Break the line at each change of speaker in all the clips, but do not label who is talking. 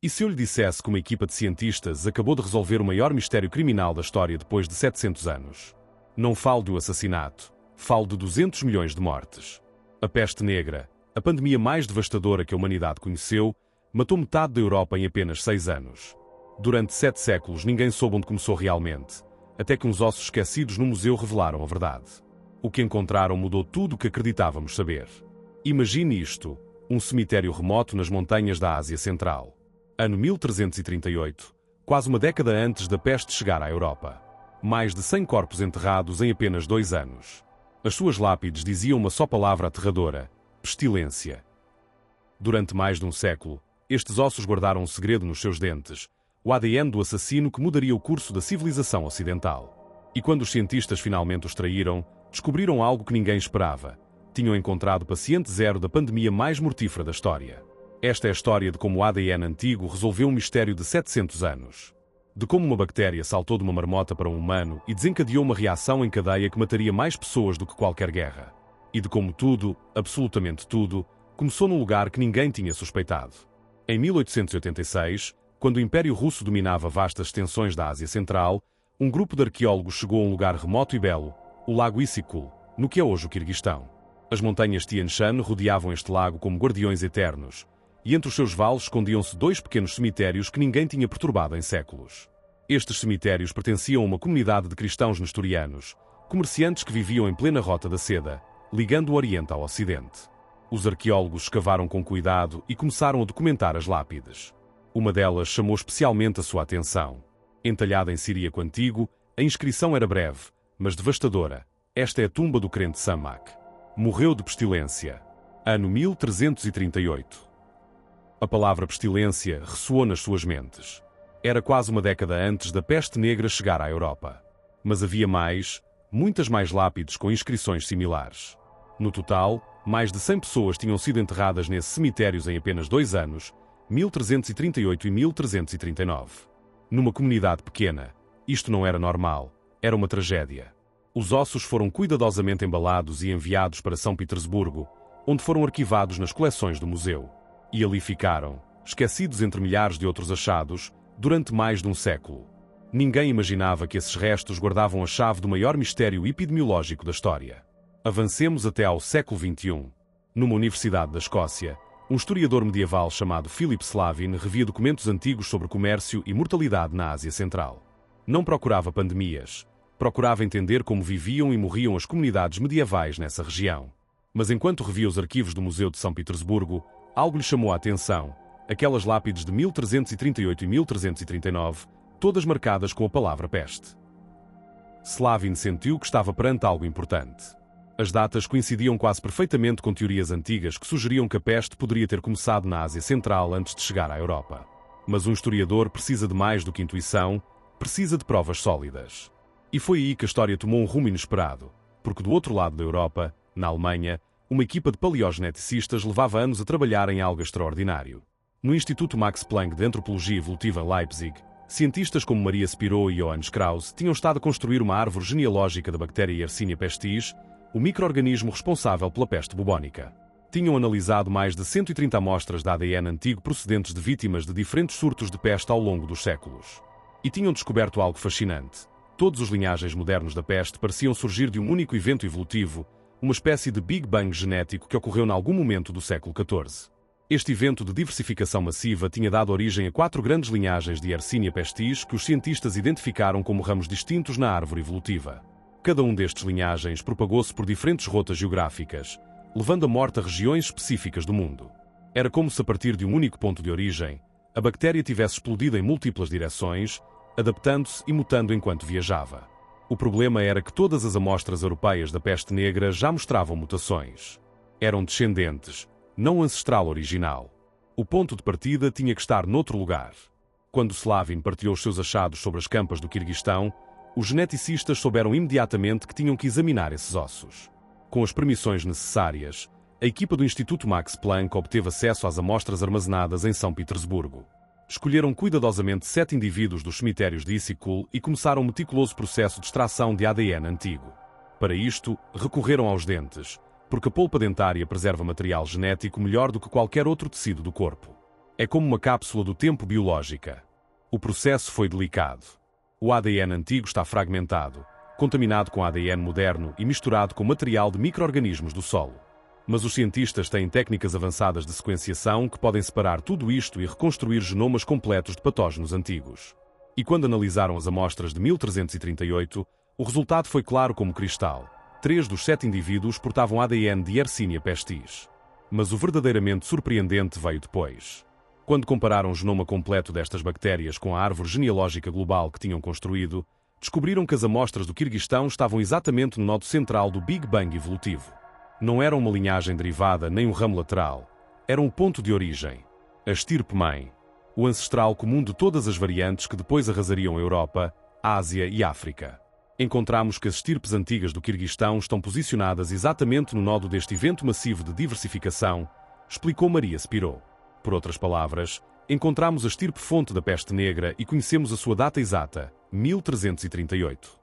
E se eu lhe dissesse que uma equipa de cientistas acabou de resolver o maior mistério criminal da história depois de 700 anos? Não falo do assassinato, falo de 200 milhões de mortes. A peste negra, a pandemia mais devastadora que a humanidade conheceu, matou metade da Europa em apenas 6 anos. Durante 7 séculos ninguém soube onde começou realmente, até que uns ossos esquecidos no museu revelaram a verdade. O que encontraram mudou tudo o que acreditávamos saber. Imagine isto, um cemitério remoto nas montanhas da Ásia Central. Ano 1338, quase uma década antes da peste chegar à Europa. Mais de 100 corpos enterrados em apenas 2 anos. As suas lápides diziam uma só palavra aterradora: pestilência. Durante mais de um século, estes ossos guardaram um segredo nos seus dentes, o ADN do assassino que mudaria o curso da civilização ocidental. E quando os cientistas finalmente os traíram, descobriram algo que ninguém esperava. Tinham encontrado o paciente zero da pandemia mais mortífera da história. Esta é a história de como o ADN antigo resolveu um mistério de 700 anos. De como uma bactéria saltou de uma marmota para um humano e desencadeou uma reação em cadeia que mataria mais pessoas do que qualquer guerra. E de como tudo, absolutamente tudo, começou num lugar que ninguém tinha suspeitado. Em 1886, quando o Império Russo dominava vastas extensões da Ásia Central, um grupo de arqueólogos chegou a um lugar remoto e belo, o Lago Issyk-Kul, no que é hoje o Quirguistão. As montanhas Tian Shan rodeavam este lago como guardiões eternos, e entre os seus vales escondiam-se 2 pequenos cemitérios que ninguém tinha perturbado em séculos. Estes cemitérios pertenciam a uma comunidade de cristãos nestorianos, comerciantes que viviam em plena Rota da Seda, ligando o Oriente ao Ocidente. Os arqueólogos escavaram com cuidado e começaram a documentar as lápides. Uma delas chamou especialmente a sua atenção. Entalhada em siríaco antigo, a inscrição era breve, mas devastadora. Esta é a tumba do crente Samak. Morreu de pestilência. Ano 1338. A palavra pestilência ressoou nas suas mentes. Era quase uma década antes da peste negra chegar à Europa. Mas havia mais, muitas mais lápides com inscrições similares. No total, mais de 100 pessoas tinham sido enterradas nesses cemitérios em apenas 2 anos, 1338 e 1339. Numa comunidade pequena, isto não era normal, era uma tragédia. Os ossos foram cuidadosamente embalados e enviados para São Petersburgo, onde foram arquivados nas coleções do museu. E ali ficaram, esquecidos entre milhares de outros achados, durante mais de um século. Ninguém imaginava que esses restos guardavam a chave do maior mistério epidemiológico da história. Avancemos até ao século XXI. Numa universidade da Escócia, um historiador medieval chamado Philip Slavin revia documentos antigos sobre comércio e mortalidade na Ásia Central. Não procurava pandemias, procurava entender como viviam e morriam as comunidades medievais nessa região. Mas enquanto revia os arquivos do Museu de São Petersburgo, algo lhe chamou a atenção: aquelas lápides de 1338 e 1339, todas marcadas com a palavra peste. Slavin sentiu que estava perante algo importante. As datas coincidiam quase perfeitamente com teorias antigas que sugeriam que a peste poderia ter começado na Ásia Central antes de chegar à Europa. Mas um historiador precisa de mais do que intuição, precisa de provas sólidas. E foi aí que a história tomou um rumo inesperado, porque do outro lado da Europa, na Alemanha, uma equipa de paleogенeticistas levava anos a trabalhar em algo extraordinário. No Instituto Max Planck de Antropologia Evolutiva em Leipzig, cientistas como Maria Spiro e Johannes Krauss tinham estado a construir uma árvore genealógica da bactéria Yersinia pestis, o micro-organismo responsável pela peste bubónica. Tinham analisado mais de 130 amostras de ADN antigo procedentes de vítimas de diferentes surtos de peste ao longo dos séculos. E tinham descoberto algo fascinante. Todos os linhagens modernos da peste pareciam surgir de um único evento evolutivo, uma espécie de Big Bang genético que ocorreu em algum momento do século XIV. Este evento de diversificação massiva tinha dado origem a 4 grandes linhagens de Yersinia pestis que os cientistas identificaram como ramos distintos na árvore evolutiva. Cada um destes linhagens propagou-se por diferentes rotas geográficas, levando a morte a regiões específicas do mundo. Era como se a partir de um único ponto de origem, a bactéria tivesse explodido em múltiplas direções, adaptando-se e mutando enquanto viajava. O problema era que todas as amostras europeias da peste negra já mostravam mutações. Eram descendentes, não o ancestral original. O ponto de partida tinha que estar noutro lugar. Quando Slavin partilhou os seus achados sobre as campas do Quirguistão, os geneticistas souberam imediatamente que tinham que examinar esses ossos. Com as permissões necessárias, a equipa do Instituto Max Planck obteve acesso às amostras armazenadas em São Petersburgo. Escolheram cuidadosamente 7 indivíduos dos cemitérios de Issyk-Kul e começaram um meticuloso processo de extração de ADN antigo. Para isto, recorreram aos dentes, porque a polpa dentária preserva material genético melhor do que qualquer outro tecido do corpo. É como uma cápsula do tempo biológica. O processo foi delicado. O ADN antigo está fragmentado, contaminado com ADN moderno e misturado com material de micro-organismos do solo. Mas os cientistas têm técnicas avançadas de sequenciação que podem separar tudo isto e reconstruir genomas completos de patógenos antigos. E quando analisaram as amostras de 1338, o resultado foi claro como cristal. 3 dos 7 indivíduos portavam ADN de Yersinia pestis. Mas o verdadeiramente surpreendente veio depois. Quando compararam o genoma completo destas bactérias com a árvore genealógica global que tinham construído, descobriram que as amostras do Quirguistão estavam exatamente no nodo central do Big Bang evolutivo. Não eram uma linhagem derivada nem um ramo lateral. Eram o ponto de origem, a estirpe-mãe, o ancestral comum de todas as variantes que depois arrasariam a Europa, a Ásia e a África. Encontramos que as estirpes antigas do Quirguistão estão posicionadas exatamente no nodo deste evento massivo de diversificação, explicou Maria Spiro. Por outras palavras, encontramos a estirpe-fonte da peste negra e conhecemos a sua data exata, 1338.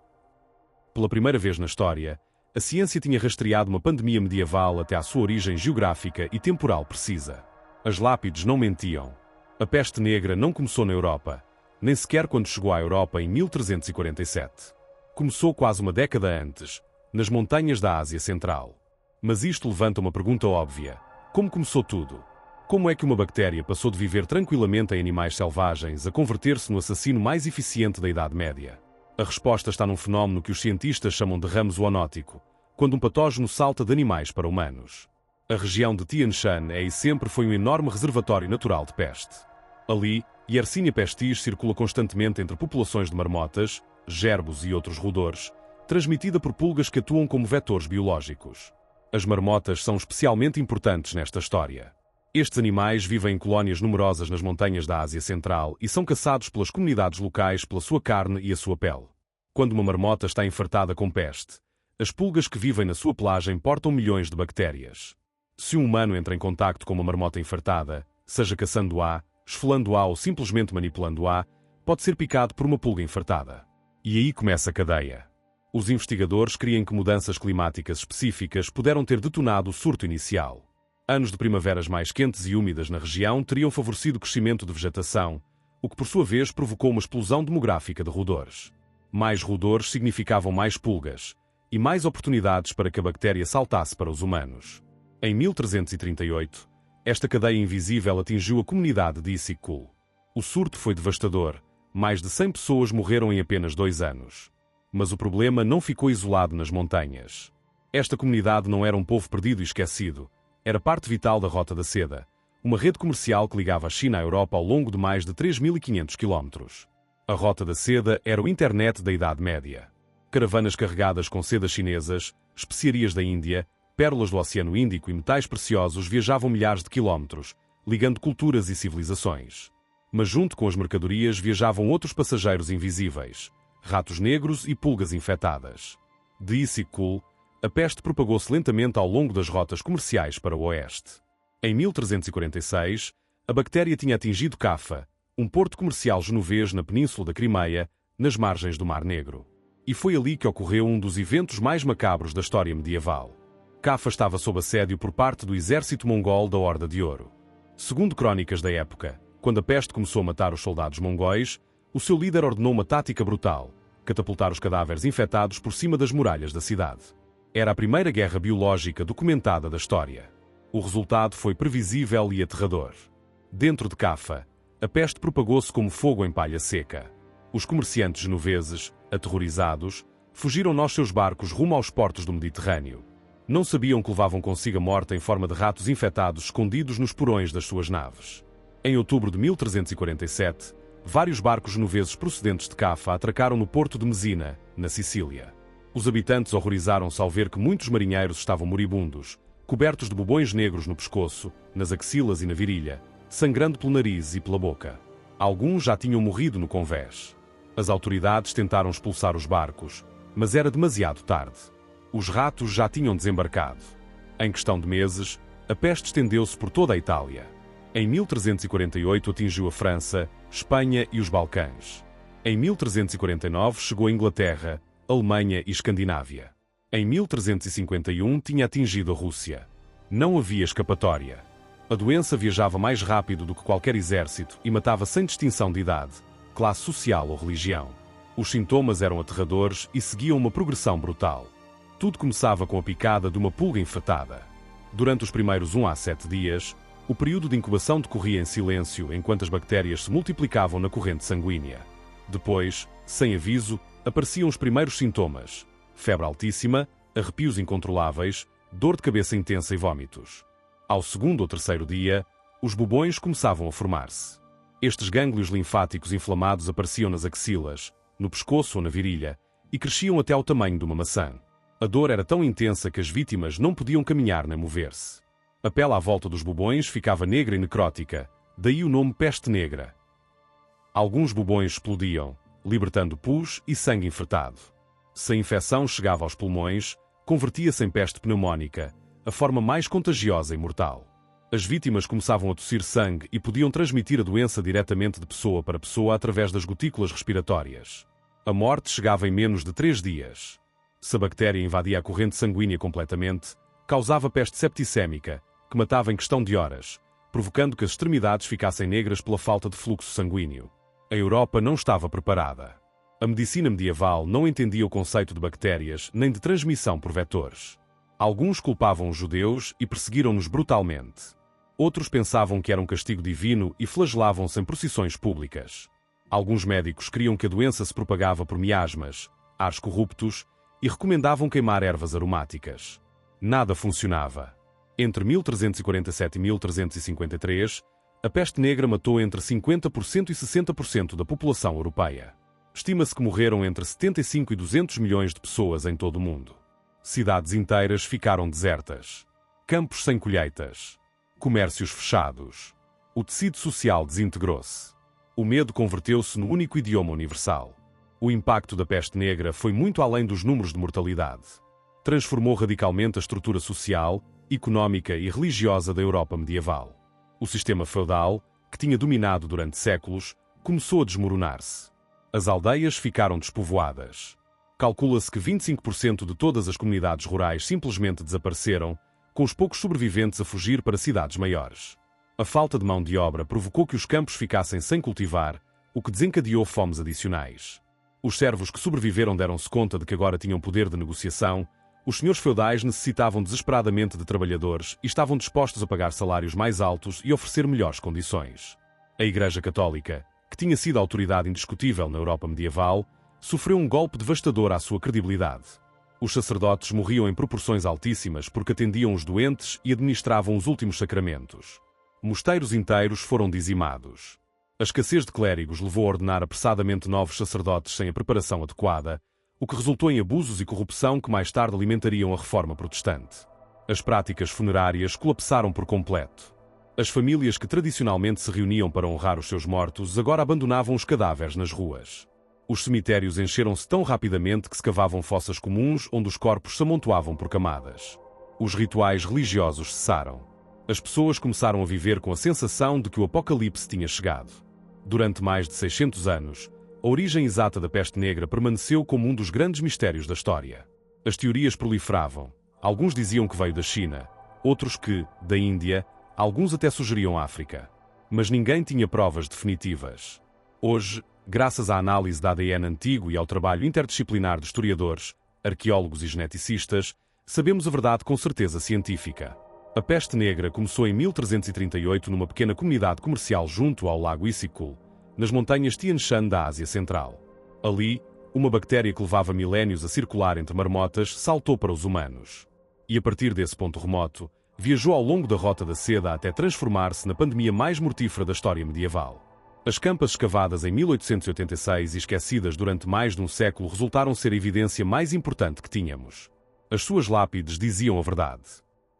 Pela primeira vez na história, a ciência tinha rastreado uma pandemia medieval até à sua origem geográfica e temporal precisa. As lápides não mentiam. A peste negra não começou na Europa, nem sequer quando chegou à Europa em 1347. Começou quase uma década antes, nas montanhas da Ásia Central. Mas isto levanta uma pergunta óbvia. Como começou tudo? Como é que uma bactéria passou de viver tranquilamente em animais selvagens a converter-se no assassino mais eficiente da Idade Média? A resposta está num fenómeno que os cientistas chamam de ramo zoonótico, quando um patógeno salta de animais para humanos. A região de Tian Shan é e sempre foi um enorme reservatório natural de peste. Ali, Yersinia pestis circula constantemente entre populações de marmotas, gerbos e outros roedores, transmitida por pulgas que atuam como vetores biológicos. As marmotas são especialmente importantes nesta história. Estes animais vivem em colónias numerosas nas montanhas da Ásia Central e são caçados pelas comunidades locais pela sua carne e a sua pele. Quando uma marmota está infartada com peste, as pulgas que vivem na sua pelagem portam milhões de bactérias. Se um humano entra em contacto com uma marmota infartada, seja caçando-a, esfolando-a ou simplesmente manipulando-a, pode ser picado por uma pulga infartada. E aí começa a cadeia. Os investigadores creem que mudanças climáticas específicas puderam ter detonado o surto inicial. Anos de primaveras mais quentes e úmidas na região teriam favorecido o crescimento de vegetação, o que por sua vez provocou uma explosão demográfica de roedores. Mais roedores significavam mais pulgas, e mais oportunidades para que a bactéria saltasse para os humanos. Em 1338, esta cadeia invisível atingiu a comunidade de Issyk-Kul. O surto foi devastador, mais de 100 pessoas morreram em apenas 2 anos. Mas o problema não ficou isolado nas montanhas. Esta comunidade não era um povo perdido e esquecido. Era parte vital da Rota da Seda, uma rede comercial que ligava a China à Europa ao longo de mais de 3.500 quilómetros. A Rota da Seda era o internet da Idade Média. Caravanas carregadas com sedas chinesas, especiarias da Índia, pérolas do Oceano Índico e metais preciosos viajavam milhares de quilómetros, ligando culturas e civilizações. Mas junto com as mercadorias viajavam outros passageiros invisíveis, ratos negros e pulgas infectadas. De Issyk-Kul, a peste propagou-se lentamente ao longo das rotas comerciais para o oeste. Em 1346, a bactéria tinha atingido Caffa, um porto comercial genovês na península da Crimeia, nas margens do Mar Negro. E foi ali que ocorreu um dos eventos mais macabros da história medieval. Caffa estava sob assédio por parte do exército mongol da Horda de Ouro. Segundo crónicas da época, quando a peste começou a matar os soldados mongóis, o seu líder ordenou uma tática brutal: catapultar os cadáveres infectados por cima das muralhas da cidade. Era a primeira guerra biológica documentada da história. O resultado foi previsível e aterrador. Dentro de Caffa, a peste propagou-se como fogo em palha seca. Os comerciantes genoveses, aterrorizados, fugiram nos seus barcos rumo aos portos do Mediterrâneo. Não sabiam que levavam consigo a morte em forma de ratos infectados escondidos nos porões das suas naves. Em outubro de 1347, vários barcos genoveses procedentes de Caffa atracaram no porto de Messina, na Sicília. Os habitantes horrorizaram-se ao ver que muitos marinheiros estavam moribundos, cobertos de bubões negros no pescoço, nas axilas e na virilha, sangrando pelo nariz e pela boca. Alguns já tinham morrido no convés. As autoridades tentaram expulsar os barcos, mas era demasiado tarde. Os ratos já tinham desembarcado. Em questão de meses, a peste estendeu-se por toda a Itália. Em 1348 atingiu a França, Espanha e os Balcãs. Em 1349 chegou a Inglaterra, Alemanha e Escandinávia. Em 1351 tinha atingido a Rússia. Não havia escapatória. A doença viajava mais rápido do que qualquer exército e matava sem distinção de idade, classe social ou religião. Os sintomas eram aterradores e seguiam uma progressão brutal. Tudo começava com a picada de uma pulga infectada. Durante os primeiros 1 a 7 dias, o período de incubação decorria em silêncio enquanto as bactérias se multiplicavam na corrente sanguínea. Depois, sem aviso, apareciam os primeiros sintomas: febre altíssima, arrepios incontroláveis, dor de cabeça intensa e vômitos. Ao segundo ou terceiro dia, os bubões começavam a formar-se. Estes gânglios linfáticos inflamados apareciam nas axilas, no pescoço ou na virilha, e cresciam até ao tamanho de uma maçã. A dor era tão intensa que as vítimas não podiam caminhar nem mover-se. A pele à volta dos bubões ficava negra e necrótica, daí o nome peste negra. Alguns bubões explodiam, libertando pus e sangue infectado. Se a infecção chegava aos pulmões, convertia-se em peste pneumónica, a forma mais contagiosa e mortal. As vítimas começavam a tossir sangue e podiam transmitir a doença diretamente de pessoa para pessoa através das gotículas respiratórias. A morte chegava em menos de 3 dias. Se a bactéria invadia a corrente sanguínea completamente, causava peste septicémica, que matava em questão de horas, provocando que as extremidades ficassem negras pela falta de fluxo sanguíneo. A Europa não estava preparada. A medicina medieval não entendia o conceito de bactérias nem de transmissão por vetores. Alguns culpavam os judeus e perseguiram-nos brutalmente. Outros pensavam que era um castigo divino e flagelavam-se em procissões públicas. Alguns médicos criam que a doença se propagava por miasmas, ares corruptos, e recomendavam queimar ervas aromáticas. Nada funcionava. Entre 1347 e 1353, a peste negra matou entre 50% e 60% da população europeia. Estima-se que morreram entre 75 e 200 milhões de pessoas em todo o mundo. Cidades inteiras ficaram desertas. Campos sem colheitas. Comércios fechados. O tecido social desintegrou-se. O medo converteu-se no único idioma universal. O impacto da peste negra foi muito além dos números de mortalidade. Transformou radicalmente a estrutura social, económica e religiosa da Europa medieval. O sistema feudal, que tinha dominado durante séculos, começou a desmoronar-se. As aldeias ficaram despovoadas. Calcula-se que 25% de todas as comunidades rurais simplesmente desapareceram, com os poucos sobreviventes a fugir para cidades maiores. A falta de mão de obra provocou que os campos ficassem sem cultivar, o que desencadeou fomes adicionais. Os servos que sobreviveram deram-se conta de que agora tinham poder de negociação. Os senhores feudais necessitavam desesperadamente de trabalhadores e estavam dispostos a pagar salários mais altos e oferecer melhores condições. A Igreja Católica, que tinha sido a autoridade indiscutível na Europa medieval, sofreu um golpe devastador à sua credibilidade. Os sacerdotes morriam em proporções altíssimas porque atendiam os doentes e administravam os últimos sacramentos. Mosteiros inteiros foram dizimados. A escassez de clérigos levou a ordenar apressadamente novos sacerdotes sem a preparação adequada, o que resultou em abusos e corrupção que mais tarde alimentariam a Reforma Protestante. As práticas funerárias colapsaram por completo. As famílias que tradicionalmente se reuniam para honrar os seus mortos agora abandonavam os cadáveres nas ruas. Os cemitérios encheram-se tão rapidamente que se cavavam fossas comuns onde os corpos se amontoavam por camadas. Os rituais religiosos cessaram. As pessoas começaram a viver com a sensação de que o apocalipse tinha chegado. Durante mais de 600 anos, a origem exata da peste negra permaneceu como um dos grandes mistérios da história. As teorias proliferavam. Alguns diziam que veio da China, outros que, da Índia, alguns até sugeriam África. Mas ninguém tinha provas definitivas. Hoje, graças à análise da ADN antigo e ao trabalho interdisciplinar de historiadores, arqueólogos e geneticistas, sabemos a verdade com certeza científica. A peste negra começou em 1338 numa pequena comunidade comercial junto ao lago Issyk-Kul, nas montanhas Tian Shan da Ásia Central. Ali, uma bactéria que levava milénios a circular entre marmotas saltou para os humanos. E a partir desse ponto remoto, viajou ao longo da Rota da Seda até transformar-se na pandemia mais mortífera da história medieval. As campas escavadas em 1886 e esquecidas durante mais de um século resultaram ser a evidência mais importante que tínhamos. As suas lápides diziam a verdade.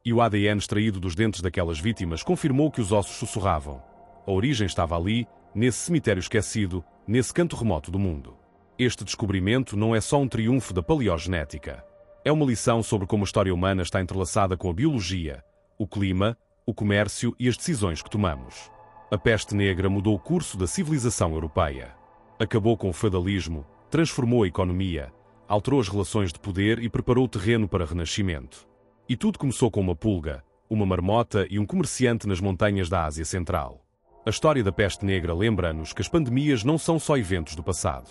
E o ADN extraído dos dentes daquelas vítimas confirmou que os ossos sussurravam. A origem estava ali, nesse cemitério esquecido, nesse canto remoto do mundo. Este descobrimento não é só um triunfo da paleogenética. É uma lição sobre como a história humana está entrelaçada com a biologia, o clima, o comércio e as decisões que tomamos. A peste negra mudou o curso da civilização europeia. Acabou com o feudalismo, transformou a economia, alterou as relações de poder e preparou o terreno para o renascimento. E tudo começou com uma pulga, uma marmota e um comerciante nas montanhas da Ásia Central. A história da peste negra lembra-nos que as pandemias não são só eventos do passado.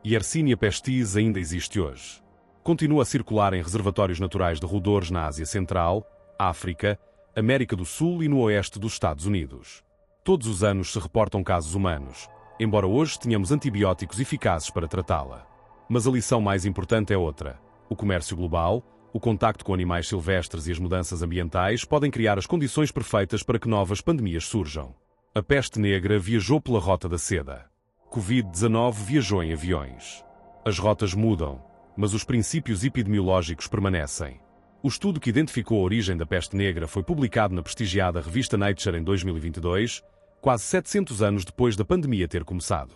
Yersinia pestis ainda existe hoje. Continua a circular em reservatórios naturais de roedores na Ásia Central, África, América do Sul e no oeste dos Estados Unidos. Todos os anos se reportam casos humanos, embora hoje tenhamos antibióticos eficazes para tratá-la. Mas a lição mais importante é outra. O comércio global, o contacto com animais silvestres e as mudanças ambientais podem criar as condições perfeitas para que novas pandemias surjam. A peste negra viajou pela Rota da Seda. Covid-19 viajou em aviões. As rotas mudam, mas os princípios epidemiológicos permanecem. O estudo que identificou a origem da peste negra foi publicado na prestigiada revista Nature em 2022, quase 700 anos depois da pandemia ter começado.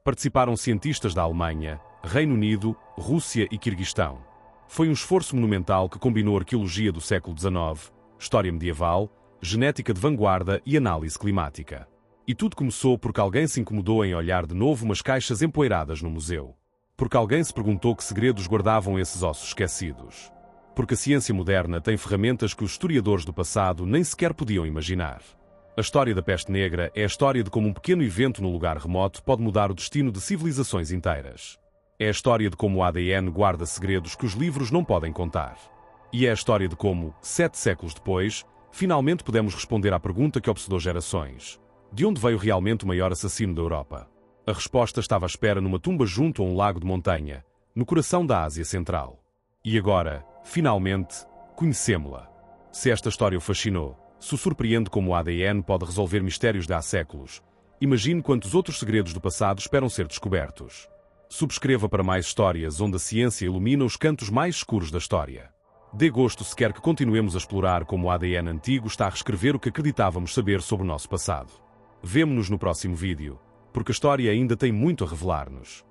Participaram cientistas da Alemanha, Reino Unido, Rússia e Quirguistão. Foi um esforço monumental que combinou arqueologia do século XIX, história medieval, genética de vanguarda e análise climática. E tudo começou porque alguém se incomodou em olhar de novo umas caixas empoeiradas no museu. Porque alguém se perguntou que segredos guardavam esses ossos esquecidos. Porque a ciência moderna tem ferramentas que os historiadores do passado nem sequer podiam imaginar. A história da peste negra é a história de como um pequeno evento no lugar remoto pode mudar o destino de civilizações inteiras. É a história de como o ADN guarda segredos que os livros não podem contar. E é a história de como, 7 séculos depois, finalmente pudemos responder à pergunta que obsedou gerações. De onde veio realmente o maior assassino da Europa? A resposta estava à espera numa tumba junto a um lago de montanha, no coração da Ásia Central. E agora, finalmente, conhecemos-la. Se esta história o fascinou, se o surpreende como o ADN pode resolver mistérios de há séculos, imagine quantos outros segredos do passado esperam ser descobertos. Subscreva para mais histórias onde a ciência ilumina os cantos mais escuros da história. Dê gosto se quer que continuemos a explorar como o ADN antigo está a reescrever o que acreditávamos saber sobre o nosso passado. Vemo-nos no próximo vídeo, porque a história ainda tem muito a revelar-nos.